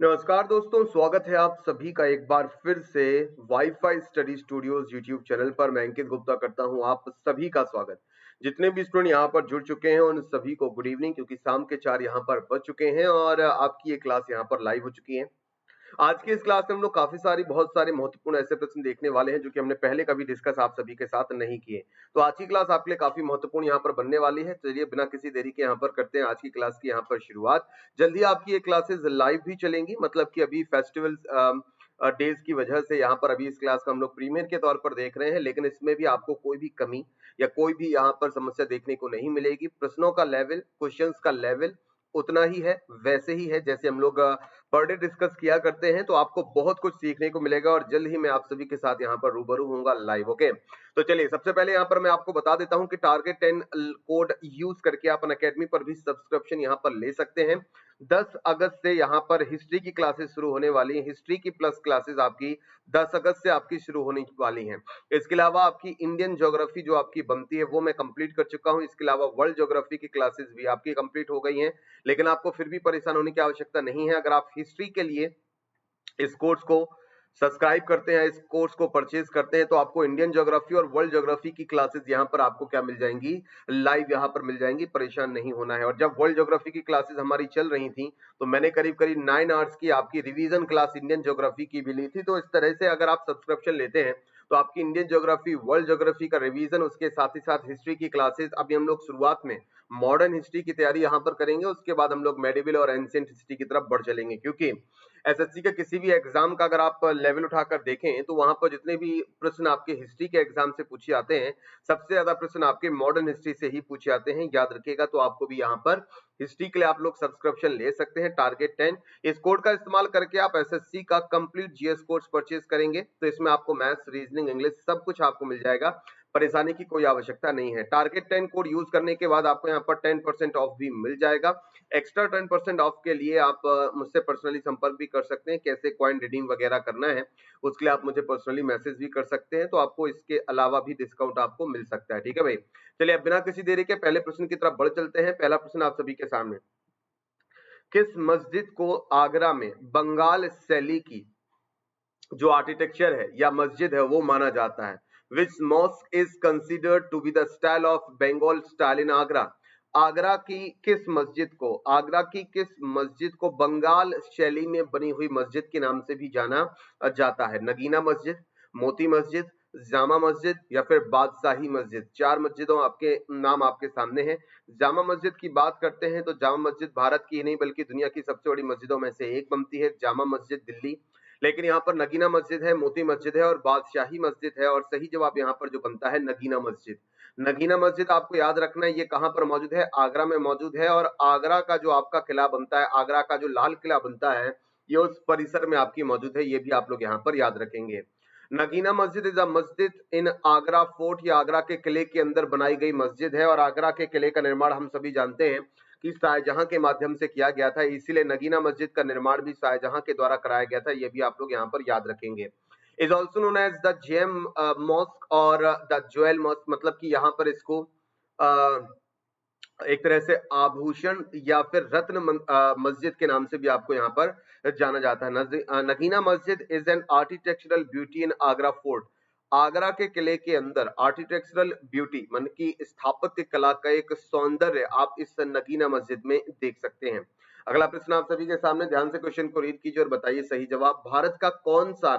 नमस्कार दोस्तों, स्वागत है आप सभी का एक बार फिर से wifi study studios YouTube channel पर। मैं अंकित गुप्ता करता हूं आप सभी का स्वागत। जितने भी स्टूडेंट यहां पर जुड़ चुके हैं उन सभी को गुड इवनिंग, क्योंकि शाम के 4 यहां पर बज चुके हैं और आपकी ये क्लास यहां पर लाइव हो चुकी है। आज की इस क्लास में हम लोग बहुत सारे महत्वपूर्ण ऐसे प्रश्न देखने वाले हैं जो कि हमने पहले कभी डिस्कस आप सभी के साथ नहीं किए। तो आज की क्लास आपके लिए काफी महत्वपूर्ण यहाँ पर बनने वाली है। चलिए बिना किसी देरी के यहाँ पर करते हैं आज की क्लास की यहाँ पर शुरुआत। जल्दी आपकी ये क्लासेस लाइव भी चलेंगी, मतलब कि अभी फेस्टिवल डेज की वजह से यहाँ पर अभी इस क्लास का हम लोग प्रीमियर के तौर पर देख रहे हैं, लेकिन इसमें भी आपको कोई भी कमी या कोई भी यहाँ पर समस्या देखने को नहीं मिलेगी। प्रश्नों का लेवल, क्वेश्चंस का लेवल उतना ही है, वैसे ही है जैसे हम लोग पर डे डिस्कस किया करते हैं। तो आपको बहुत कुछ सीखने को मिलेगा और जल्द ही मैं आप सभी के साथ यहाँ पर रूबरू होऊंगा लाइव। ओके, तो चलिए सबसे पहले यहाँ पर मैं आपको बता देता हूँ कि टारगेट 10 कोड यूज करके आप अनअकैडमी पर भी सब्सक्रिप्शन यहाँ पर ले सकते हैं। 10 अगस्त से यहाँ पर हिस्ट्री की क्लासेस शुरू होने वाली है। हिस्ट्री की प्लस क्लासेस आपकी 10 अगस्त से आपकी शुरू होने वाली हैं। इसके अलावा आपकी इंडियन ज्योग्राफी जो आपकी बनती है वो मैं कंप्लीट कर चुका हूँ। इसके अलावा वर्ल्ड ज्योग्राफी की क्लासेस भी आपकी कंप्लीट हो गई हैं, लेकिन आपको फिर भी परेशान होने की आवश्यकता नहीं है। अगर आप हिस्ट्री के लिए इस कोर्स को सब्सक्राइब करते हैं, इस कोर्स को परचेज करते हैं, तो आपको इंडियन ज्योग्राफी और वर्ल्ड ज्योग्राफी की क्लासेस यहाँ पर आपको क्या मिल जाएंगी, लाइव यहाँ पर मिल जाएंगी। परेशान नहीं होना है। और जब वर्ल्ड ज्योग्राफी की क्लासेस हमारी चल रही थी तो मैंने करीब करीब 9 आवर्स की आपकी रिवीजन क्लास इंडियन ज्योग्राफी की भी ली थी। तो इस तरह से अगर आप सब्सक्रिप्शन लेते हैं तो आपकी इंडियन ज्योग्राफी, वर्ल्ड ज्योग्राफी का रिवीजन, उसके साथ ही साथ हिस्ट्री की क्लासेस, अभी हम लोग शुरुआत में मॉडर्न हिस्ट्री की तैयारी यहाँ पर करेंगे, उसके बाद हम लोग मेडिवल और एंशिएंट हिस्ट्री की तरफ बढ़ चलेंगे। क्योंकि एसएससी के किसी भी एग्जाम का अगर आप लेवल उठाकर देखें तो वहां पर जितने भी प्रश्न आपके हिस्ट्री के एग्जाम से पूछे जाते हैं, सबसे ज्यादा प्रश्न आपके मॉडर्न हिस्ट्री से ही पूछे जाते हैं, याद रखिएगा। तो आपको भी यहाँ पर हिस्ट्री के लिए आप लोग सब्सक्रिप्शन ले सकते हैं, टारगेट 10। इस कोड का इस्तेमाल करके आप एसएससी का कंप्लीट जीएस कोर्स परचेज करेंगे तो इसमें आपको मैथ्स, रीजनिंग, इंग्लिश सब कुछ आपको मिल जाएगा। परेशानी की कोई आवश्यकता नहीं है। टारगेट 10 कोड यूज करने के बाद आपको यहाँ पर 10% ऑफ भी मिल जाएगा। एक्स्ट्रा 10% ऑफ के लिए आप मुझसे पर्सनली संपर्क भी कर सकते हैं। कैसे कॉइन रिडीम वगैरह करना है उसके लिए आप मुझे पर्सनली मैसेज भी कर सकते हैं, तो आपको इसके अलावा भी डिस्काउंट आपको मिल सकता है। ठीक है भाई, चलिए अब बिना किसी देरी के पहले प्रश्न की तरफ बढ़ चलते हैं। पहला प्रश्न आप सभी के सामने, किस मस्जिद को आगरा में बंगाल शैली की जो आर्किटेक्चर है या मस्जिद है वो माना जाता है? Which mosque is considered to be the style of Bengal style in Agra? Agra की किस मस्जिद को बंगाल शैली में बनी हुई मस्जिद के नाम से भी जाना जाता है? नगीना मस्जिद, मोती मस्जिद, जामा मस्जिद या फिर बादशाही मस्जिद। चार मस्जिदों आपके नाम आपके सामने हैं। जामा मस्जिद की बात करते हैं तो जामा मस्जिद भारत की ही नहीं बल्कि दुनिया की सबसे बड़ी मस्जिदों में से एक बनती है, जामा मस्जिद दिल्ली। लेकिन यहाँ पर नगीना मस्जिद है, मोती मस्जिद है और बादशाही मस्जिद है, और सही जवाब यहाँ पर जो बनता है नगीना मस्जिद। नगीना मस्जिद आपको याद रखना है ये कहाँ पर मौजूद है, आगरा में मौजूद है। और आगरा का जो आपका किला बनता है, आगरा का जो लाल किला बनता है, ये उस परिसर में आपकी मौजूद है। ये भी आप लोग यहाँ पर याद रखेंगे। नगीना मस्जिद इज अ मस्जिद इन आगरा फोर्ट, या आगरा के किले के अंदर बनाई गई मस्जिद है। और आगरा के किले का निर्माण हम सभी जानते हैं कि शाहजहां के माध्यम से किया गया था, इसीलिए नगीना मस्जिद का निर्माण भी शाहजहां के द्वारा कराया गया था। ये भी आप लोग यहाँ पर याद रखेंगे। Is also known as the gem mosque और द ज्वेल मॉस्क, मतलब कि यहाँ पर इसको एक तरह से आभूषण या फिर रत्न मस्जिद के नाम से भी आपको यहाँ पर जाना जाता है। नगीना मस्जिद is an architectural beauty in Agra fort. Agra के किले के अंदर आर्किटेक्चरल ब्यूटी मन की स्थापत्य कला का एक सौंदर्य आप इस नगीना मस्जिद में देख सकते हैं। अगला प्रश्न आप सभी के सामने, ध्यान से क्वेश्चन को रीड कीजिए और बताइए सही जवाब। भारत का कौन सा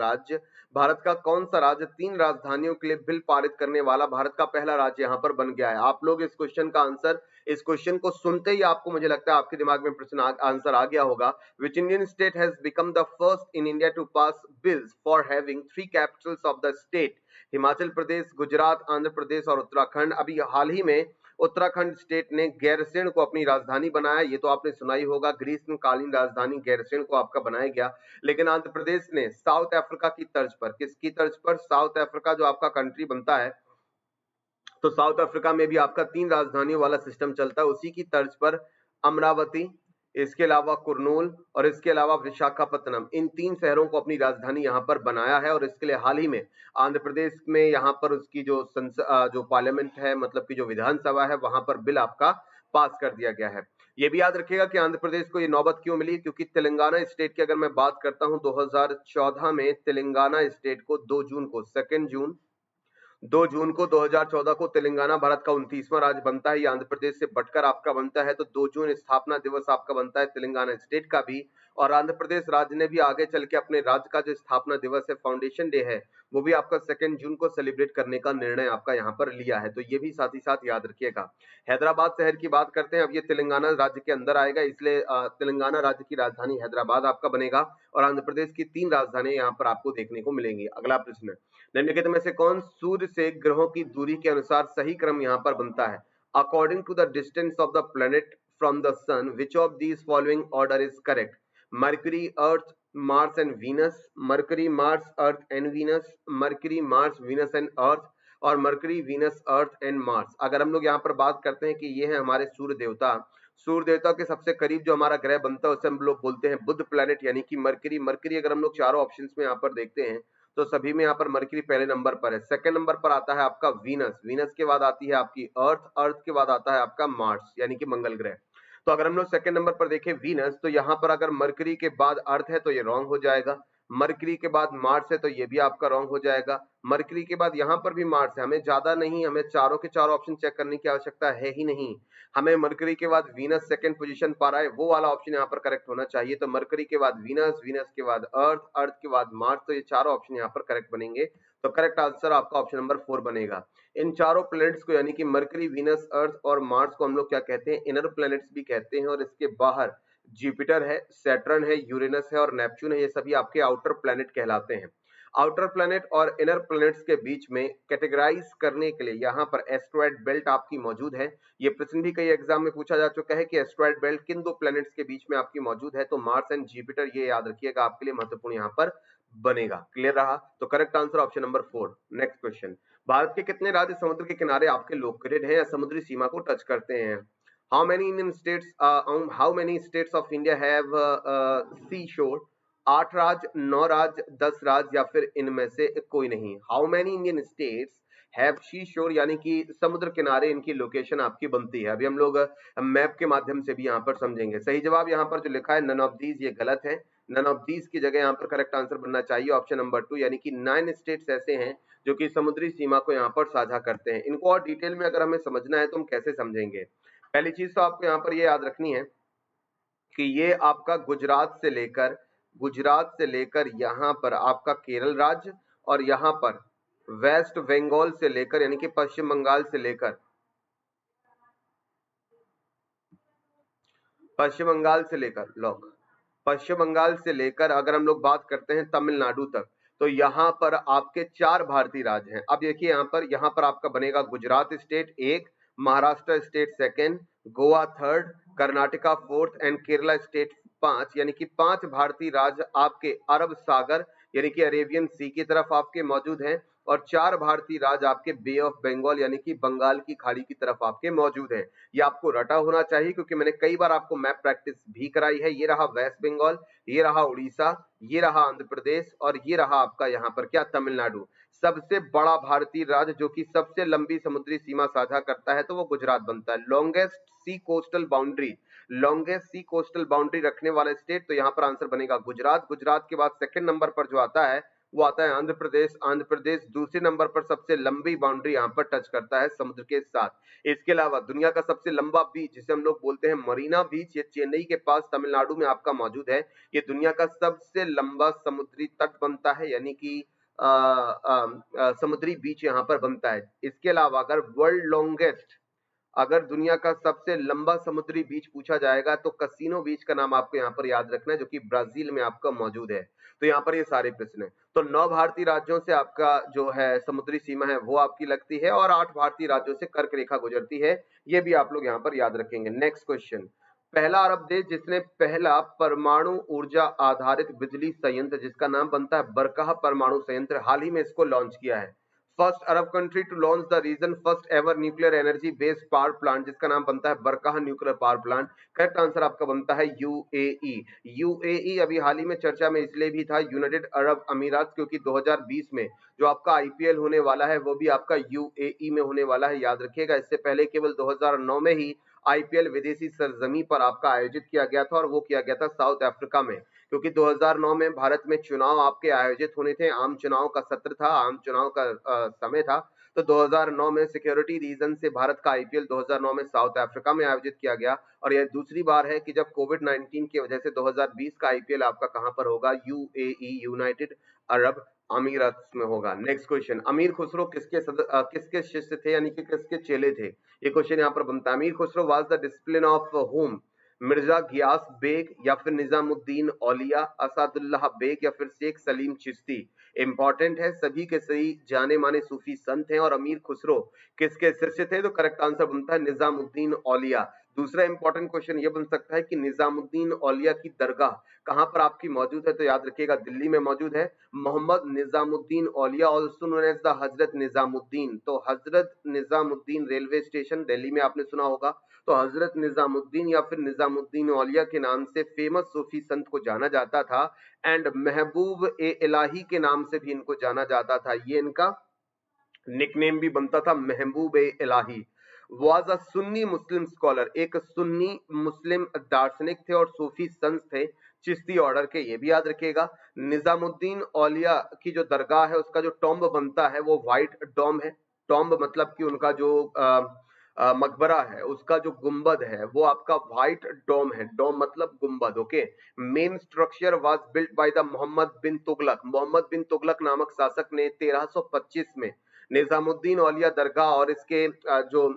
राज्य 3 राजधानियों के लिए बिल पारित करने वाला भारत का पहला राज्य यहाँ पर बन गया है? आप लोग इस क्वेश्चन का आंसर, इस क्वेश्चन को सुनते ही आपको मुझे लगता है आपके दिमाग में प्रश्न आंसर आ गया होगा। Which Indian state has become the first in India to pass bills for having 3 capitals of the state? Himachal Pradesh, Gujarat, Andhra Pradesh और उत्तराखंड। अभी हाल ही में उत्तराखंड स्टेट ने गैरसैंण को अपनी राजधानी बनाया, ये तो आपने सुना ही होगा। ग्रीष्मकालीन राजधानी गैरसैंण को आपका बनाया गया। लेकिन आंध्र प्रदेश ने साउथ अफ्रीका की तर्ज पर, किसकी तर्ज पर? साउथ अफ्रीका जो आपका कंट्री बनता है, तो साउथ अफ्रीका में भी आपका 3 राजधानियों वाला सिस्टम चलता है। उसी की तर्ज पर अमरावती, इसके अलावा कुर्नूल और इसके अलावा विशाखापत्तनम, इन 3 शहरों को अपनी राजधानी यहाँ पर बनाया है। और इसके लिए हाल ही में आंध्र प्रदेश में यहाँ पर उसकी जो पार्लियामेंट है, मतलब की जो विधानसभा है, वहां पर बिल आपका पास कर दिया गया है। ये भी याद रखिएगा कि आंध्र प्रदेश को ये नौबत क्यों मिली, क्योंकि तेलंगाना स्टेट की अगर मैं बात करता हूं 2014 में तेलंगाना स्टेट को 2 जून को 2 जून को 2014 को तेलंगाना भारत का 29वां राज्य बनता है। ये आंध्र प्रदेश से बटकर आपका बनता है, तो 2 जून स्थापना दिवस आपका बनता है तेलंगाना स्टेट का भी। और आंध्र प्रदेश राज्य ने भी आगे चल के अपने राज्य का जो स्थापना दिवस है, फाउंडेशन डे है, वो भी आपका 2 जून को सेलिब्रेट करने का निर्णय आपका यहाँ पर लिया है। तो ये भी साथ ही साथ याद रखिएगा। हैदराबाद शहर की बात करते हैं, अब ये तेलंगाना राज्य के अंदर आएगा, इसलिए तेलंगाना राज्य की राजधानी हैदराबाद आपका बनेगा और आंध्र प्रदेश की 3 राजधानी यहाँ पर आपको देखने को मिलेंगी। अगला प्रश्न, निम्नलिखित में से कौन सूर्य से ग्रहों की दूरी के अनुसार सही क्रम यहाँ पर बनता है? According to the distance of the planet from the sun, which of these following order is correct? Mercury, Earth, Mars and Venus, Mercury, Mars, Earth and Venus, Mercury, Mars, Venus and Earth, और Mercury, Venus, Earth and Mars. अगर हम लोग यहाँ पर बात करते हैं कि ये है हमारे सूर्य देवता, सूर्य देवता के सबसे करीब जो हमारा ग्रह बनता है उसे हम लोग बोलते हैं बुध प्लैनेट यानी कि मर्क्यूरी। मर्क्यूरी अगर हम लोग चारों ऑप्शंस में यहाँ पर देखते हैं तो सभी में यहाँ पर मर्क्यूरी पहले नंबर पर है। सेकंड नंबर पर आता है आपका वीनस, वीनस के बाद आती है आपकी अर्थ, अर्थ के बाद आता है आपका मार्स यानी कि मंगल ग्रह। तो अगर हम लोग सेकंड नंबर पर देखें वीनस, तो यहाँ पर अगर मर्क्यूरी के बाद अर्थ है तो ये रॉन्ग हो जाएगा, मर्क्यूरी के बाद मार्स है तो ये भी आपका रॉन्ग हो जाएगा, मर्क्यूरी के बाद यहाँ पर भी मार्स है। हमें ज्यादा नहीं, हमें चारों के चारों ऑप्शन चेक करने की आवश्यकता है ही नहीं, हमें मर्क्यूरी के बाद वीनस सेकंड पोजीशन पर आए वो वाला ऑप्शन यहाँ पर करेक्ट होना चाहिए। तो मर्क्यूरी के बाद वीनस, वीनस के बाद अर्थ, अर्थ के बाद मार्स, तो ये चारों ऑप्शन यहाँ पर करेक्ट बनेंगे। तो करेक्ट आंसर आपका ऑप्शन नंबर 4 बनेगा। इन चारों प्लैनेट्स को यानी कि मर्क्यूरी, वीनस, अर्थ और मार्स को हम लोग क्या कहते हैं? इनर प्लैनेट्स भी कहते हैं। और इसके बाहर जुपिटर है, सैटर्न है, यूरेनस है और नेपच्यून है, ये सभी आपके आउटर प्लैनेट कहलाते हैं। आउटर प्लैनेट और इनर प्लैनेट्स के बीच में कैटेगराइज करने के लिए यहाँ पर एस्ट्रॉयड बेल्ट आपकी मौजूद है। ये प्रश्न भी कई एग्जाम में पूछा जा चुका है कि एस्ट्रॉयड बेल्ट किन दो प्लैनेट्स के बीच में आपकी मौजूद है, तो मार्स एंड जुपिटर, ये याद रखिएगा, आपके लिए महत्वपूर्ण यहाँ पर बनेगा। क्लियर रहा? तो correct answer option number 4। Next question, Bharat के कितने राज्य समुद्र के किनारे आपके लोकेटेड हैं या समुद्री सीमा को टच करते हैं? How many Indian states, how many states of India have sea shore? 8 राज्य, 9 राज्य, 10 राज्य या फिर इनमें से कोई नहीं? How many Indian states have sea shore यानी कि समुद्र किनारे इनकी लोकेशन आपकी बनती है। अभी हम लोग मैप के माध्यम से भी यहाँ पर समझेंगे। सही जवाब यहाँ पर जो लिखा है नन ऑफ दीज, ये गलत है। नन ऑफ दीज की जगह यहाँ पर करेक्ट आंसर बनना चाहिए ऑप्शन नंबर 2 यानी कि 9 स्टेट्स ऐसे हैं जो कि समुद्री सीमा को यहाँ पर साझा करते हैं। इनको और डिटेल में अगर हमें समझना है तो हम कैसे समझेंगे? पहली चीज तो आपको यहाँ पर ये याद रखनी है कि ये आपका गुजरात से लेकर यहाँ पर आपका केरल राज्य और यहाँ पर वेस्ट बंगाल से लेकर यानी कि पश्चिम बंगाल से लेकर पश्चिम बंगाल से लेकर अगर हम लोग बात करते हैं तमिलनाडु तक, तो यहाँ पर आपके 4 भारतीय राज्य हैं। अब देखिए यहाँ पर आपका बनेगा Gujarat state 1, Maharashtra state 2, Goa 3rd, Karnataka 4th and Kerala state 5, यानी कि 5 भारतीय राज्य आपके अरब सागर यानी कि अरेबियन सी की तरफ आपके मौजूद हैं और 4 भारतीय राज्य आपके बे ऑफ बंगाल यानी कि बंगाल की खाड़ी की तरफ आपके मौजूद हैं। ये आपको रटा होना चाहिए क्योंकि मैंने कई बार आपको मैप प्रैक्टिस भी कराई है। ये रहा वेस्ट बंगाल, ये रहा उड़ीसा, ये रहा आंध्र प्रदेश और ये रहा आपका यहाँ पर क्या, तमिलनाडु। सबसे बड़ा भारतीय राज्य जो कि सबसे लंबी समुद्री सीमा साझा करता है तो वो गुजरात बनता है। लॉन्गेस्ट सी कोस्टल बाउंड्री रखने वाला स्टेट, तो यहाँ पर आंसर बनेगा गुजरात। गुजरात के बाद सेकंड नंबर पर जो आता है वो आता है आंध्र प्रदेश। आंध्र प्रदेश दूसरे नंबर पर सबसे लंबी बाउंड्री यहाँ पर टच करता है समुद्र के साथ। इसके अलावा दुनिया का सबसे लंबा बीच जिसे हम लोग बोलते हैं मरीना बीच, ये चेन्नई के पास तमिलनाडु में आपका मौजूद है। ये दुनिया का सबसे लंबा समुद्री तट बनता है यानी कि समुद्री बीच यहाँ पर बनता है। इसके अलावा अगर दुनिया का सबसे लंबा समुद्री बीच पूछा जाएगा तो कसिनो बीच का नाम आपको यहाँ पर याद रखना है जो कि ब्राजील में आपका मौजूद है। तो यहाँ पर ये सारे प्रश्न है। तो 9 भारतीय राज्यों से आपका जो है समुद्री सीमा है वो आपकी लगती है और 8 भारतीय राज्यों से कर्क रेखा गुजरती है। ये भी आप लोग यहाँ पर याद रखेंगे। नेक्स्ट क्वेश्चन, पहला अरब देश जिसने पहला परमाणु ऊर्जा आधारित बिजली संयंत्र जिसका नाम बनता है बरकाह परमाणु संयंत्र, हाल ही में इसको लॉन्च किया है। First Arab country to launch the region first ever nuclear energy based power plant जिसका नाम बनता है Barakah nuclear power plant. Correct answer आपका बनता है यूएई। यूएई अभी हाल ही में चर्चा में इसलिए भी था यूनाइटेड अरब अमीरात क्योंकि 2020 में जो आपका आईपीएल होने वाला है वो भी आपका यूएई में होने वाला है, याद रखिएगा। इससे पहले केवल 2009 में ही आईपीएल विदेशी सरजमी पर आपका आयोजित किया गया था और वो किया गया था साउथ अफ्रीका में, क्योंकि 2009 में भारत में चुनाव आपके आयोजित होने थे, आम चुनाव का सत्र था, आम चुनाव का समय था। तो 2009 में सिक्योरिटी रीजन से भारत का आईपीएल 2009 में साउथ अफ्रीका में आयोजित किया गया और यह दूसरी बार है कि जब कोविड-19 की वजह से 2020 का आईपीएल आपका कहां पर होगा, यूएई, यूनाइटेड अरब अमीरात में होगा। नेक्स्ट क्वेश्चन, अमीर खुसरो किसके शिष्य थे, यानी कि किसके चेले थे? ये क्वेश्चन यहाँ पर बनता है। Amir Khusro was the discipline of whom, Mirza Ghiyas Beg या फिर निजामुद्दीन औलिया, असादुल्लाह बेग या फिर शेख सलीम चिश्ती? इंपॉर्टेंट है, सभी के सही जाने माने सूफी संत हैं और अमीर खुसरो किसके शिष्य थे? तो करेक्ट आंसर बनता है निजामुद्दीन औलिया। दूसरा इंपॉर्टेंट क्वेश्चन ये बन सकता है कि निजामुद्दीन औलिया की दरगाह कहां पर आपकी मौजूद है? तो याद रखिएगा दिल्ली में मौजूद है। मोहम्मद निजामुद्दीन औलिया also known as the Hazrat Nizamuddin, तो हजरत निजामुद्दीन रेलवे स्टेशन दिल्ली में आपने सुना होगा। तो हजरत निजामुद्दीन या फिर निजामुद्दीन औलिया के नाम से फेमस सूफी संत को जाना जाता था एंड महबूब ए इलाही के नाम से भी इनको जाना जाता था। ये इनका निकनेम भी बनता था, Mehboob e Ilahi. Was a Sunni Muslim scholar, एक सुन्नी मुस्लिम दार्शनिक थे और सूफी संत थे चिश्ती ऑर्डर के, ये भी याद रखिएगा। निजामुद्दीन औलिया की जो दरगाह है उसका जो टॉम्ब बनता है वो व्हाइट डॉम है। टॉम्ब मतलब कि उनका जो मकबरा है उसका जो गुंबद है वो आपका व्हाइट डोम है। डोम मतलब गुंबद। Okay, main structure was built by the Muhammad bin Tughlaq, Muhammad bin Tughlaq नामक शासक ने 1325 में निजामुद्दीन औलिया दरगाह और इसके जो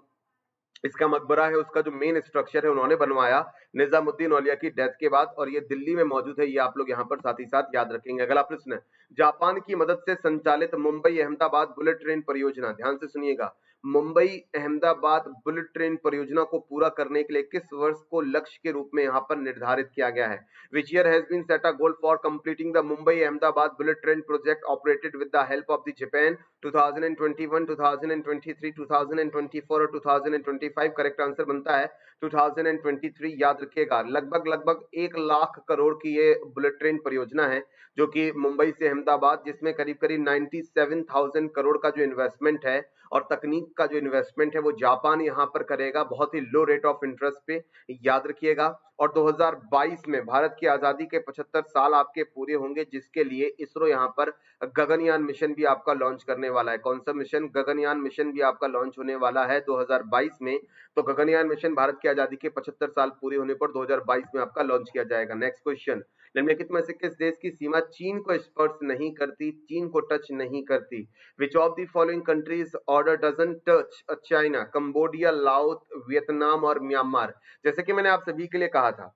इसका मकबरा है उसका जो मेन स्ट्रक्चर है उन्होंने बनवाया निजामुद्दीन औलिया की डेथ के बाद, और ये दिल्ली में मौजूद है। ये आप लोग यहाँ पर साथ ही साथ याद रखेंगे। अगला प्रश्न, जापान की मदद से संचालित मुंबई अहमदाबाद बुलेट ट्रेन परियोजना, ध्यान से सुनिएगा, मुंबई अहमदाबाद बुलेट ट्रेन परियोजना को पूरा करने के लिए किस वर्ष को लक्ष्य के रूप में यहाँ पर निर्धारित किया गया है? Which year has been set a goal for completing the Mumbai Ahmedabad bullet train project operated with the help of the Japan? 2021, 2023, 2024 और 2025? करेक्ट आंसर बनता है 2023। याद रखिएगा लगभग 1 लाख करोड़ की ये बुलेट ट्रेन परियोजना है जो कि मुंबई से अहमदाबाद, जिसमें करीब 97,000 करोड़ का जो इन्वेस्टमेंट है और तकनीक का जो इन्वेस्टमेंट है वो जापान यहाँ पर करेगा, बहुत ही लो रेट ऑफ इंटरेस्ट पे, याद रखिएगा। और 2022 में भारत की आजादी के 75 साल आपके पूरे होंगे, जिसके लिए इसरो यहाँ पर गगनयान मिशन भी आपका लॉन्च करने वाला है। कौन सा मिशन? गगनयान मिशन भी आपका लॉन्च होने वाला है 2022 में। तो गगनयान मिशन भारत की आजादी के 75 साल पूरे होने पर 2022 में आपका लॉन्च किया जाएगा। नेक्स्ट क्वेश्चन, निम्नलिखित में से किस देश की सीमा चीन को स्पर्श नहीं करती, चीन को टच नहीं करती? Which of the following countries order doesn't touch China? Cambodia, Laos, Vietnam और म्यांमार। जैसे कि मैंने आप सभी के लिए कहा था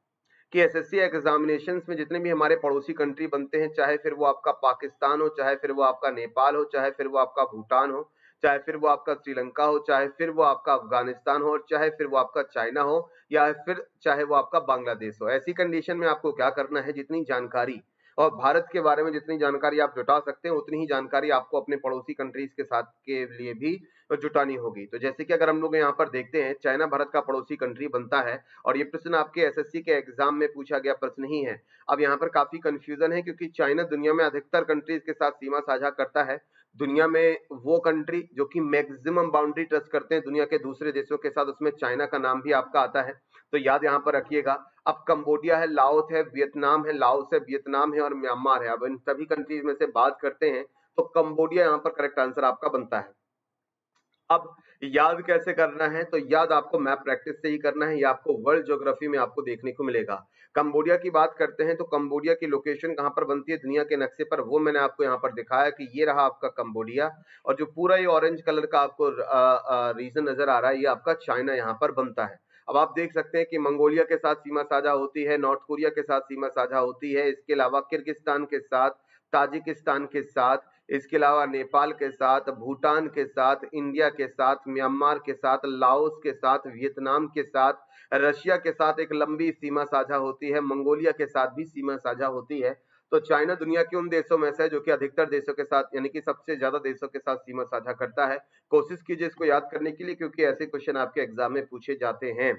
कि एसएससी एग्जामिनेशंस में जितने भी हमारे पड़ोसी कंट्री बनते हैं, चाहे फिर वो आपका पाकिस्तान हो, चाहे फिर वो आपका नेपाल हो, चाहे फिर वो आपका भूटान हो, चाहे फिर वो आपका श्रीलंका हो, चाहे फिर वो आपका अफगानिस्तान हो, और चाहे फिर वो आपका चाइना हो, या फिर चाहे वो आपका बांग्लादेश हो, ऐसी कंडीशन में आपको क्या करना है, जितनी जानकारी और भारत के बारे में जितनी जानकारी आप जुटा सकते हैं उतनी ही जानकारी आपको अपने पड़ोसी कंट्रीज के साथ के लिए भी जुटानी होगी। तो जैसे कि अगर हम लोग यहाँ पर देखते हैं, चाइना भारत का पड़ोसी कंट्री बनता है और ये प्रश्न आपके एसएससी के एग्जाम में पूछा गया प्रश्न ही है। अब यहाँ पर काफी कंफ्यूजन है क्योंकि चाइना दुनिया में अधिकतर कंट्रीज के साथ सीमा साझा करता है। दुनिया में वो कंट्री जो कि मैक्सिमम बाउंड्री टच करते हैं दुनिया के दूसरे देशों के साथ, उसमें चाइना का नाम भी आपका आता है, तो याद यहाँ पर रखिएगा। अब कंबोडिया है, लाओस है, वियतनाम है, लाओस है, वियतनाम है और म्यांमार है। अब इन सभी कंट्रीज में से बात करते हैं तो कंबोडिया यहाँ पर करेक्ट आंसर आपका बनता है। अब याद कैसे करना है? तो याद आपको मैप प्रैक्टिस से ही करना है, ये आपको वर्ल्ड ज्योग्राफी में आपको देखने को मिलेगा। कंबोडिया की बात करते हैं तो कंबोडिया की लोकेशन कहां पर बनती है दुनिया के नक्शे पर, वो मैंने आपको यहाँ पर दिखाया कि ये रहा आपका कंबोडिया, और जो पूरा ये ऑरेंज कलर का आपको रीजन नजर आ रहा है ये आपका चाइना यहाँ पर बनता है। अब आप देख सकते हैं कि मंगोलिया के साथ सीमा साझा होती है, नॉर्थ कोरिया के साथ सीमा साझा होती है, इसके अलावा किर्गिस्तान के साथ, ताजिकिस्तान के साथ, इसके अलावा नेपाल के साथ, भूटान के साथ, इंडिया के साथ, म्यांमार के साथ, लाओस के साथ, वियतनाम के साथ, रशिया के साथ एक लंबी सीमा साझा होती है, मंगोलिया के साथ भी सीमा साझा होती है। तो चाइना दुनिया के उन देशों में से है जो कि अधिकतर देशों के साथ, यानी कि सबसे ज्यादा देशों के साथ सीमा साझा करता है। कोशिश कीजिए इसको याद करने के लिए क्योंकि ऐसे क्वेश्चन आपके एग्जाम में पूछे जाते हैं।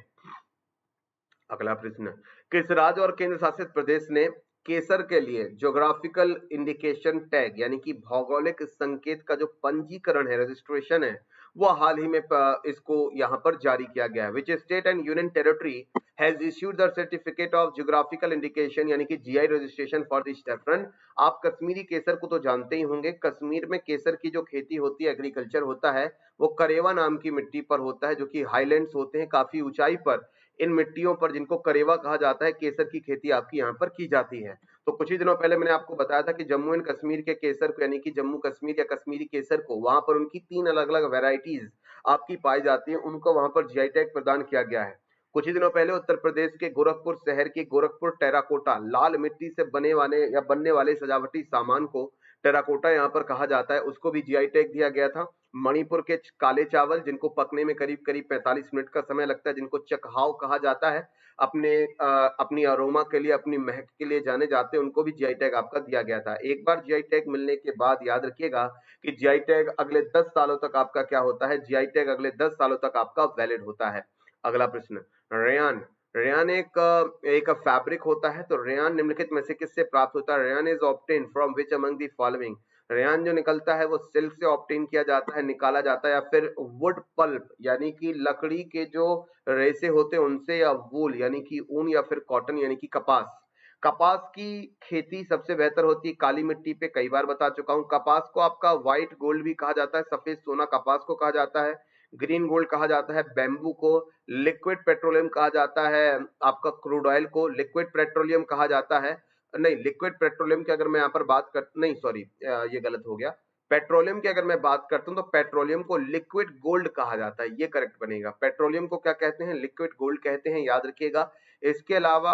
अगला प्रश्न, किस राज्य और केंद्र शासित प्रदेश ने केसर के लिए ज्योग्राफिकल इंडिकेशन टैग यानी कि भौगोलिक संकेत का जो पंजीकरण है, रजिस्ट्रेशन है, वो हाल ही में इसको यहाँ पर जारी किया गया है। Which state and union territory has issued the certificate of geographical indication यानी कि GI registration for the saffron. आप कश्मीरी केसर को तो जानते ही होंगे। कश्मीर में केसर की जो खेती होती है, एग्रीकल्चर होता है, वो करेवा नाम की मिट्टी पर होता है, जो कि हाईलैंड्स होते हैं, काफी ऊंचाई पर इन मिट्टियों पर, जिनको करेवा कहा जाता है, केसर की खेती आपकी यहाँ पर की जाती है। तो कुछ ही दिनों पहले मैंने आपको बताया था कि जम्मू एंड कश्मीर के केसर को यानी कि जम्मू कश्मीर या कश्मीरी केसर को, वहां पर उनकी 3 अलग-अलग वैरायटीज आपकी पाई जाती है, उनको वहां पर जीआई टैग प्रदान किया गया है। कुछ ही दिनों पहले उत्तर प्रदेश के गोरखपुर शहर की गोरखपुर टेराकोटा, लाल मिट्टी से बने वाले या बनने वाले सजावटी सामान को टेराकोटा यहाँ पर कहा जाता है, उसको भी जीआई टैग दिया गया था। मणिपुर के काले चावल, जिनको पकने में करीब करीब 45 मिनट का समय लगता है, जिनको चकहाव कहा जाता है, अपनी अरोमा के लिए, अपनी महक के लिए जाने जाते हैं, उनको भी जीआई टैग आपका दिया गया था। एक बार जीआई टैग मिलने के बाद याद रखिएगा कि जीआई टैग अगले 10 सालों तक आपका क्या होता है, जीआई टैग अगले 10 सालों तक आपका वैलिड होता है। अगला प्रश्न, रेयान। रेयान एक फैब्रिक होता है, तो रेयान निम्नलिखित में से किससे प्राप्त होता है? Rayon is obtain from which among the following? Rayon जो निकलता है वो सिल्क से ऑब्टेन किया जाता है, निकाला जाता है, या फिर वुड पल्प यानी कि लकड़ी के जो रेसे होते हैं उनसे, या वूल यानी कि ऊन, या फिर कॉटन यानी कि कपास। कपास की खेती सबसे बेहतर होती है काली मिट्टी पे, कई बार बता चुका हूं। कपास को आपका व्हाइट गोल्ड भी कहा जाता है, सफेद सोना कपास को कहा जाता है, ग्रीन गोल्ड कहा जाता है बैम्बू को, लिक्विड पेट्रोलियम कहा जाता है, आपका क्रूड ऑयल को लिक्विड पेट्रोलियम कहा जाता है। नहीं, लिक्विड पेट्रोलियम की अगर मैं यहाँ पर बात कर, नहीं सॉरी, ये गलत हो गया। पेट्रोलियम की अगर मैं बात करता हूँ तो पेट्रोलियम को लिक्विड गोल्ड कहा जाता है, ये करेक्ट बनेगा। पेट्रोलियम को क्या कहते हैं? लिक्विड गोल्ड कहते हैं, याद रखिएगा। इसके अलावा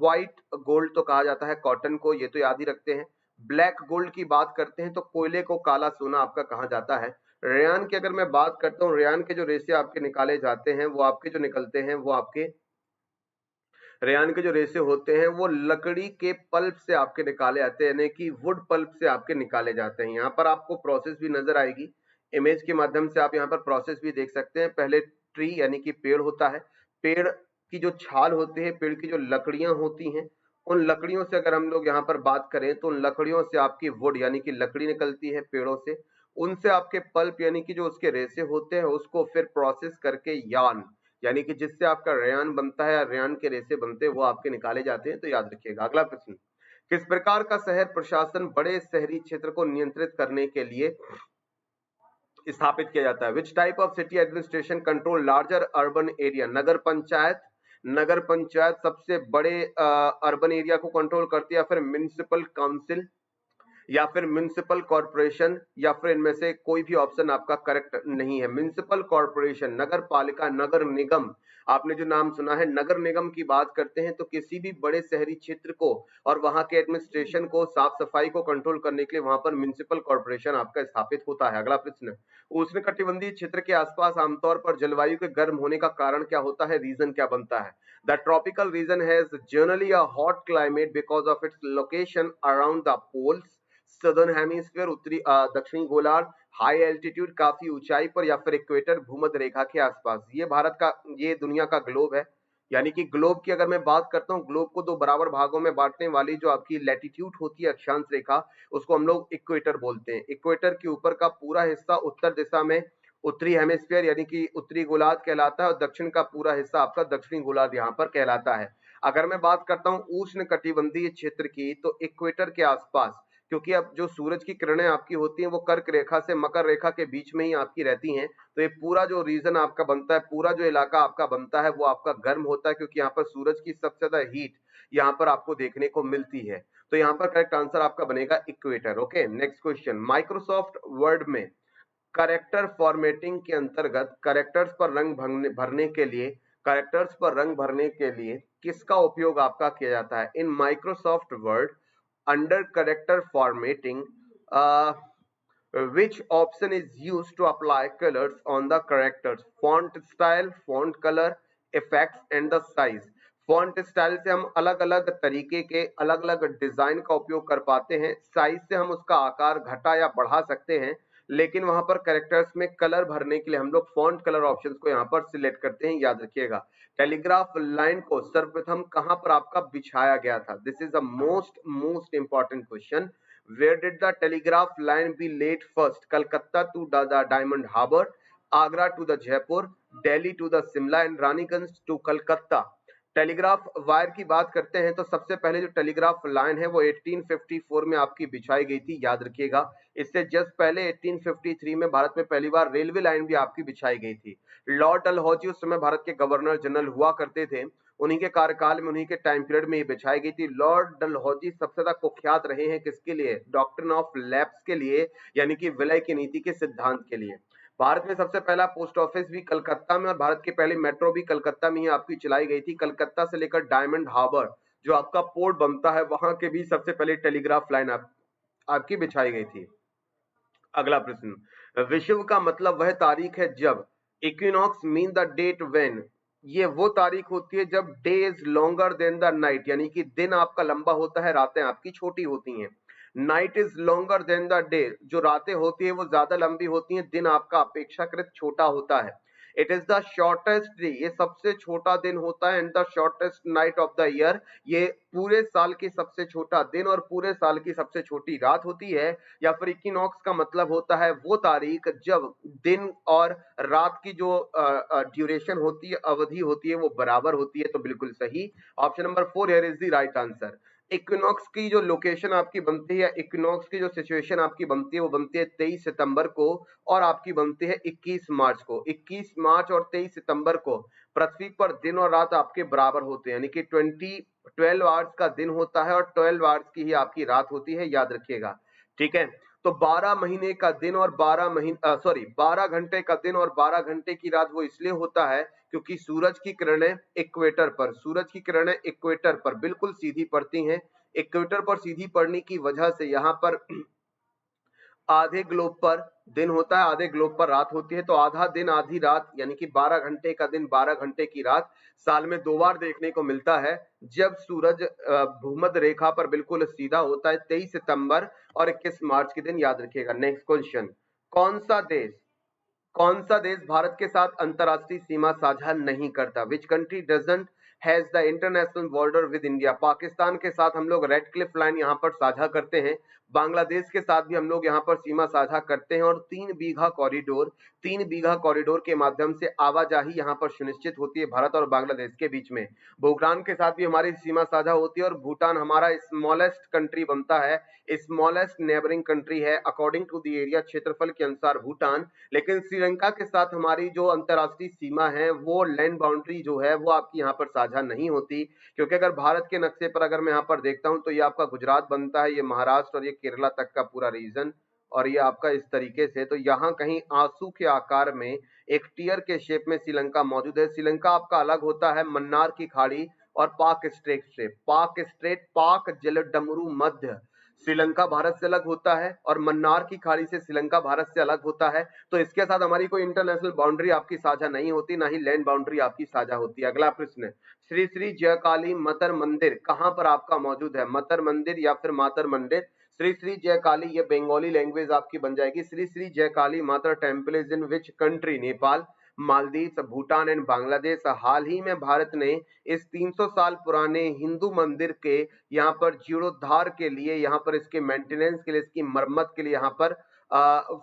व्हाइट गोल्ड तो कहा जाता है कॉटन को, ये तो याद ही रखते हैं। ब्लैक गोल्ड की बात करते हैं तो कोयले को काला सोना आपका कहा जाता है। रेयान की अगर मैं बात करता हूँ, रेयान के जो रेशे आपके निकाले जाते हैं, वो आपके जो निकलते हैं, वो आपके रेयान के जो रेशे होते हैं वो लकड़ी के पल्प से आपके निकाले जाते हैं, यानी कि वुड पल्प से आपके निकाले जाते हैं। यहाँ पर आपको प्रोसेस भी नजर आएगी, इमेज के माध्यम से आप यहाँ पर प्रोसेस भी देख सकते हैं। पहले ट्री यानी कि पेड़ होता है, पेड़ की जो छाल होती है, पेड़ की जो लकड़ियां होती हैं, उन लकड़ियों से अगर हम लोग यहाँ पर बात करें तो उन लकड़ियों से आपकी वुड यानी कि लकड़ी निकलती है पेड़ों से, उनसे आपके पल्प यानी कि जो उसके रेशे होते हैं उसको फिर प्रोसेस करके यार्न यानी कि जिससे आपका रेयान बनता है या रेयान के रेशे बनते हैं, वो आपके निकाले जाते हैं, तो याद रखिएगा। अगला प्रश्न, किस प्रकार का शहर प्रशासन बड़े शहरी क्षेत्र को नियंत्रित करने के लिए स्थापित किया जाता है? Which type of city administration control larger urban area? Nagar panchayat सबसे बड़े अर्बन एरिया को कंट्रोल करती है, या फिर म्युनिसिपल काउंसिल, या फिर म्युनिसिपल कॉर्पोरेशन, या फिर इनमें से कोई भी ऑप्शन आपका करेक्ट नहीं है। म्युनिसिपल कॉर्पोरेशन, नगर पालिका, नगर निगम, आपने जो नाम सुना है, नगर निगम की बात करते हैं तो किसी भी बड़े शहरी क्षेत्र को और वहां के एडमिनिस्ट्रेशन को, साफ सफाई को कंट्रोल करने के लिए वहां पर म्युनिसिपल कॉर्पोरेशन आपका स्थापित होता है। अगला प्रश्न, उष्णकटिबंधीय क्षेत्र के आसपास आमतौर पर जलवायु के गर्म होने का कारण क्या होता है? रीजन क्या बनता है? The tropical region has generally a hot climate because of its location around the poles. Southern hemisphere, उत्तरी दक्षिणी गोलार्ध, हाई एल्टीट्यूड, काफी ऊंचाई पर, या फिर इक्वेटर, भूमध्य रेखा के आसपास। ये भारत का, ये दुनिया का ग्लोब है, यानी कि ग्लोब की अगर मैं बात करता हूँ, ग्लोब को दो बराबर भागों में बांटने वाली जो आपकी लैटिट्यूड होती है, अक्षांश रेखा, उसको हम लोग इक्वेटर बोलते हैं। इक्वेटर के ऊपर का पूरा हिस्सा उत्तर दिशा में उत्तरी हेमिस्फीयर यानी कि उत्तरी गोलार्ध कहलाता है, और दक्षिण का पूरा हिस्सा आपका दक्षिणी गोलार्ध यहाँ पर कहलाता है। अगर मैं बात करता हूँ उष्ण कटिबंधीय क्षेत्र की, तो इक्वेटर के आसपास, क्योंकि अब जो सूरज की किरणें आपकी होती हैं वो कर्क रेखा से मकर रेखा के बीच में ही आपकी रहती हैं, तो ये पूरा जो रीजन आपका बनता है, पूरा जो इलाका आपका बनता है, वो आपका गर्म होता है, क्योंकि यहाँ पर सूरज की सबसे ज्यादा हीट यहाँ पर आपको देखने को मिलती है। तो यहाँ पर करेक्ट आंसर आपका बनेगा equator. Okay, next question, Microsoft word में कैरेक्टर फॉर्मेटिंग के अंतर्गत कैरेक्टर्स पर रंग भरने के लिए किसका उपयोग आपका किया जाता है? In Microsoft word under character formatting which option is used to apply colors on the characters? Font style, font color, effects and the size. Font style से हम अलग अलग तरीके के अलग अलग डिजाइन का उपयोग कर पाते हैं, साइज से हम उसका आकार घटा या बढ़ा सकते हैं, लेकिन वहां पर कैरेक्टर्स में कलर भरने के लिए हम लोग फॉन्ट कलर ऑप्शंस को यहाँ पर सिलेक्ट करते हैं, याद रखिएगा। टेलीग्राफ लाइन को सर्वप्रथम कहां पर आपका बिछाया गया था? This is the most important question. Where did the telegraph line be laid first? Calcutta to the Diamond Harbour, Agra to the Jaipur, Delhi to the Shimla and Raniganj to Calcutta. Telegraph wire की बात करते हैं तो सबसे पहले जो टेलीग्राफ लाइन है वो 1854 में आपकी बिछाई गई थी, याद रखिएगा। इससे जस्ट पहले 1853 में भारत में पहली बार रेलवे लाइन भी आपकी बिछाई गई थी। लॉर्ड डलहौजी उस समय भारत के गवर्नर जनरल हुआ करते थे, उन्हीं के कार्यकाल में, उन्हीं के टाइम पीरियड में ये बिछाई गई थी। लॉर्ड डलहौजी सबसे ज्यादा कुख्यात रहे हैं किसके लिए? डॉक्ट्रिन ऑफ लैप्स के लिए, यानी कि विलय की नीति के सिद्धांत के लिए। भारत में सबसे पहला पोस्ट ऑफिस भी कलकत्ता में और भारत की पहली मेट्रो भी कलकत्ता में ही आपकी चलाई गई थी। कलकत्ता से लेकर डायमंड हार्बर जो आपका पोर्ट बनता है, वहां के भी सबसे पहले टेलीग्राफ लाइन आपकी बिछाई गई थी। अगला प्रश्न, विषुव का मतलब वह तारीख है जब, equinox mean the date when, ये वो तारीख होती है जब day is longer than the night, यानी कि दिन आपका लंबा होता है, रातें आपकी छोटी होती हैं। Night is longer than the day, जो रातें होती है वो ज्यादा लंबी होती हैं, दिन आपका अपेक्षाकृत छोटा होता है। It is the shortest day, ये सबसे छोटा दिन होता है, and the shortest night of the year, ये पूरे साल की सबसे छोटा दिन और पूरे साल की सबसे छोटी रात होती है। या फिर इक्विनॉक्स का मतलब होता है वो तारीख जब दिन और रात की जो ड्यूरेशन होती है, अवधि होती है, वो बराबर होती है। तो बिल्कुल सही, option number 4 here is the right answer. Equinox की जो लोकेशन आपकी बनती है, इक्विनॉक्स की जो सिचुएशन आपकी बनती है, वो बनती है 23 सितंबर को और आपकी बनती है 21 मार्च को। 21 मार्च और 23 सितंबर को पृथ्वी पर दिन और रात आपके बराबर होते हैं, यानी कि 12 आवर्स का दिन होता है और 12 आवर्स की ही आपकी रात होती है, याद रखिएगा। ठीक है, तो 12 महीने का दिन और 12 घंटे का दिन और 12 घंटे की रात वो इसलिए होता है क्योंकि सूरज की किरणें इक्वेटर पर, सूरज की किरणें इक्वेटर पर बिल्कुल सीधी पड़ती हैं। इक्वेटर पर सीधी पड़ने की वजह से यहाँ पर आधे ग्लोब पर दिन होता है, आधे ग्लोब पर रात होती है। तो आधा दिन आधी रात, यानी कि 12 घंटे का दिन 12 घंटे की रात साल में 2 बार देखने को मिलता है, जब सूरज भूमध्य रेखा पर बिल्कुल सीधा होता है, 23 सितंबर और 21 मार्च के दिन, याद रखिएगा। नेक्स्ट क्वेश्चन, कौन सा देश भारत के साथ अंतरराष्ट्रीय सीमा साझा नहीं करता? Which country doesn't has the international border with India? Pakistan के साथ हम लोग रेड क्लिफ लाइन यहाँ पर साझा करते हैं, बांग्लादेश के साथ भी हम लोग यहाँ पर सीमा साझा करते हैं, और 3 बीघा कॉरिडोर के माध्यम से आवाजाही यहाँ पर सुनिश्चित होती है भारत और बांग्लादेश के बीच में। भूटान के साथ भी हमारी सीमा साझा होती है और भूटान हमारा स्मॉलेस्ट कंट्री बनता है, स्मॉलेस्ट नेबरिंग कंट्री है अकॉर्डिंग टू द एरिया, क्षेत्रफल के अनुसार भूटान। लेकिन श्रीलंका के साथ हमारी जो अंतरराष्ट्रीय सीमा है, वो लैंड बाउंड्री जो है वो आपकी यहाँ पर साझा नहीं होती, क्योंकि अगर भारत के नक्शे पर अगर मैं यहाँ पर देखता हूँ तो ये आपका गुजरात बनता है, ये महाराष्ट्र और ये केरला तक का पूरा रीजन, और ये आपका इस तरीके से। तो यहाँ कहीं आंसू के आकार में एक टीयर के शेप में श्रीलंका मौजूद है। श्रीलंका आपका अलग होता है मन्नार की खाड़ी और पाक स्ट्रेट से, पाक जलडमरू मध्य श्रीलंका भारत से अलग होता है, और मन्नार की खाड़ी से श्रीलंका भारत से अलग होता है। तो इसके साथ हमारी कोई इंटरनेशनल बाउंड्री आपकी साझा नहीं होती, ना ही लैंड बाउंड्री आपकी साझा होती है। अगला प्रश्न, श्री श्री जयकाली मतर मंदिर कहां पर आपका मौजूद है? मतर मंदिर या फिर मातर मंदिर। श्री श्री जयकाली, ये बंगाली लैंग्वेज आपकी बन जाएगी। Shri Shri Jaykali Matar temple is in which country? Nepal, Maldives, Bhutan and Bangladesh. हाल ही में भारत ने इस 300 साल पुराने हिंदू मंदिर के यहाँ पर जीर्णोद्धार के लिए, यहाँ पर इसके मेंटेनेंस के लिए, इसकी मरम्मत के लिए यहाँ पर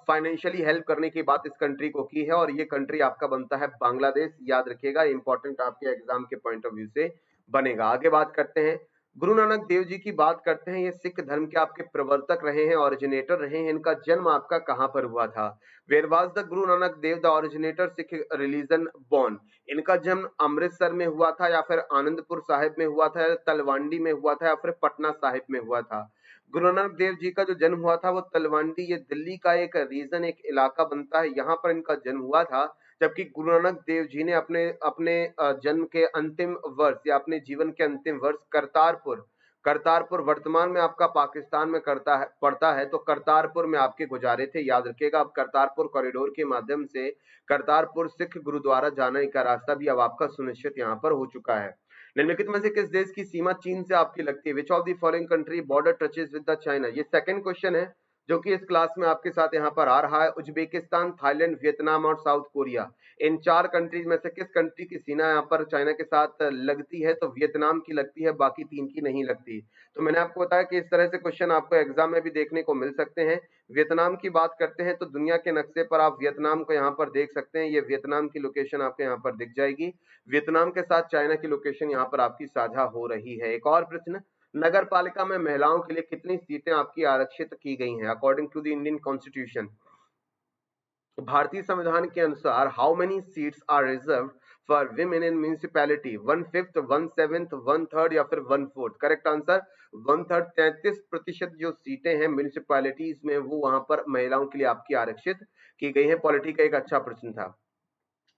फाइनेंशियली हेल्प करने की बात इस कंट्री को की है, और ये कंट्री आपका बनता है बांग्लादेश, याद रखिएगा। इंपॉर्टेंट आपके एग्जाम के पॉइंट ऑफ व्यू से बनेगा। आगे बात करते हैं, गुरु नानक देव जी की बात करते हैं। ये सिख धर्म के आपके प्रवर्तक रहे हैं, ओरिजिनेटर रहे हैं। इनका जन्म आपका कहां पर हुआ था? Where was the Guru Nanak Dev the originator Sikh religion born? इनका जन्म अमृतसर में हुआ था, या फिर आनंदपुर साहिब में हुआ था, या तलवंडी में हुआ था, या फिर पटना साहिब में हुआ था? गुरु नानक देव जी का जो जन्म हुआ था वो तलवंडी, ये दिल्ली का एक रीजन, एक इलाका बनता है, यहाँ पर इनका जन्म हुआ था। जबकि गुरु नानक देव जी ने अपने अपने जन्म के अंतिम वर्ष या अपने जीवन के अंतिम वर्ष करतारपुर वर्तमान में आपका पाकिस्तान में पड़ता है, तो करतारपुर में आपके गुजारे थे, याद रखिएगा। अब करतारपुर कॉरिडोर के माध्यम से करतारपुर सिख गुरुद्वारा जाने का रास्ता भी अब आपका सुनिश्चित यहाँ पर हो चुका है। निम्नलिखित में से किस देश की सीमा चीन से आपकी लगती है? Which of the following country border touches with the China? ये सेकंड क्वेश्चन है जो कि इस क्लास में आपके साथ यहाँ पर आ रहा है। उज्बेकिस्तान, थाईलैंड, वियतनाम और साउथ कोरिया, इन 4 कंट्रीज में से किस कंट्री की सीमा यहाँ पर चाइना के साथ लगती है? तो वियतनाम की लगती है, बाकी 3 की नहीं लगती। तो मैंने आपको बताया कि इस तरह से क्वेश्चन आपको एग्जाम में भी देखने को मिल सकते हैं। वियतनाम की बात करते हैं तो दुनिया के नक्शे पर आप वियतनाम को यहाँ पर देख सकते हैं। ये वियतनाम की लोकेशन आपको यहाँ पर दिख जाएगी। वियतनाम के साथ चाइना की लोकेशन यहाँ पर आपकी साझा हो रही है। एक और प्रश्न, नगर पालिका में महिलाओं के लिए कितनी सीटें आपकी आरक्षित की गई हैं? According to the Indian constitution, भारतीय संविधान के अनुसार how many seats are reserved for women in municipality? 1/5, 1/7, 1/3 या फिर 1/4? Correct answer 1/3। 33% जो सीटें हैं म्यूनिसिपैलिटीज में वो वहां पर महिलाओं के लिए आपकी आरक्षित की गई है। पॉलिटी का एक अच्छा प्रश्न था।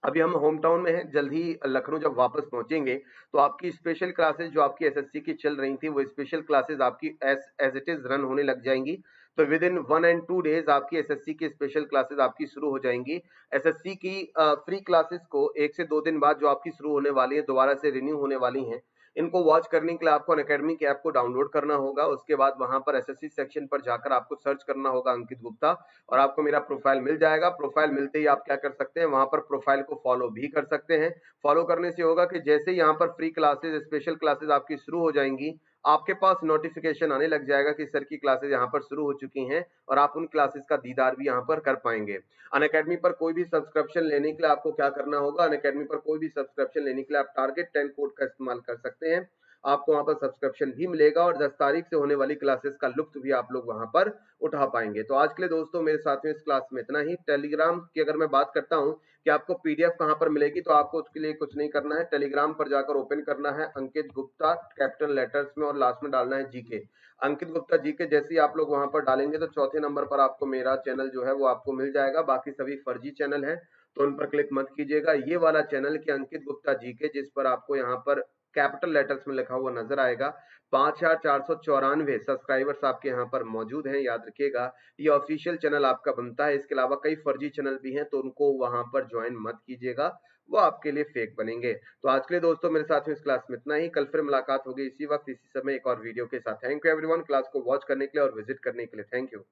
अभी हम होम टाउन में हैं, जल्द ही लखनऊ जब वापस पहुंचेंगे तो आपकी स्पेशल क्लासेस जो आपकी एसएससी की चल रही थी वो स्पेशल क्लासेस आपकी एज इट इज रन होने लग जाएंगी। तो विद इन 1 and 2 डेज आपकी एसएससी की स्पेशल क्लासेस आपकी शुरू हो जाएंगी। एसएससी की फ्री क्लासेस को 1 से 2 दिन बाद जो आपकी शुरू होने वाली है, दोबारा से रिन्यू होने वाली हैं, इनको वॉच करने के लिए आपको अनअकैडमी की ऐप को डाउनलोड करना होगा। उसके बाद वहां पर एसएससी सेक्शन पर जाकर आपको सर्च करना होगा अंकित गुप्ता, और आपको मेरा प्रोफाइल मिल जाएगा। प्रोफाइल मिलते ही आप क्या कर सकते हैं, वहां पर प्रोफाइल को फॉलो भी कर सकते हैं। फॉलो करने से होगा कि जैसे ही यहाँ पर फ्री क्लासेस, स्पेशल क्लासेस आपकी शुरू हो जाएंगी, आपके पास नोटिफिकेशन आने लग जाएगा कि सर की क्लासेस यहाँ पर शुरू हो चुकी हैं, और आप उन क्लासेस का दीदार भी यहाँ पर कर पाएंगे। अनअकैडमी पर कोई भी सब्सक्रिप्शन लेने के लिए आपको क्या करना होगा? अनअकैडमी पर कोई भी सब्सक्रिप्शन लेने के लिए आप टारगेट 10 कोड का इस्तेमाल कर सकते हैं। आपको वहां पर सब्सक्रिप्शन भी मिलेगा और 10 तारीख से होने वाली क्लासेस का लुत्फ भी आप लोग वहां पर उठा पाएंगे। तो आज के लिए दोस्तों मेरे साथ में इस क्लास में इतना ही। टेलीग्राम की अगर मैं बात करता हूं कि आपको पीडीएफ कहां पर मिलेगी, तो आपको उसके लिए कुछ नहीं करना है, टेलीग्राम पर जाकर ओपन करना है अंकित गुप्ता कैपिटल लेटर्स में और लास्ट में डालना है जीके, अंकित गुप्ता जीके। जैसे ही आप लोग वहां पर डालेंगे तो चौथे नंबर पर आपको मेरा चैनल जो है वो आपको मिल जाएगा। बाकी सभी फर्जी चैनल है तो उन पर क्लिक मत कीजिएगा। ये वाला चैनल की अंकित गुप्ता जीके, जिस पर आपको यहाँ पर कैपिटल लेटर्स में लिखा हुआ नजर आएगा, 5494 सब्सक्राइबर्स आपके यहाँ पर मौजूद हैं, याद रखिएगा। ये ऑफिशियल चैनल आपका बनता है। इसके अलावा कई फर्जी चैनल भी हैं, तो उनको वहां पर ज्वाइन मत कीजिएगा, वो आपके लिए फेक बनेंगे। तो आज के लिए दोस्तों मेरे साथ में इस क्लास में इतना ही। कल फिर मुलाकात होगी इसी वक्त इसी समय एक और वीडियो के साथ। थैंक यू एवरीवन क्लास को वॉच करने के लिए और विजिट करने के लिए। Thank you.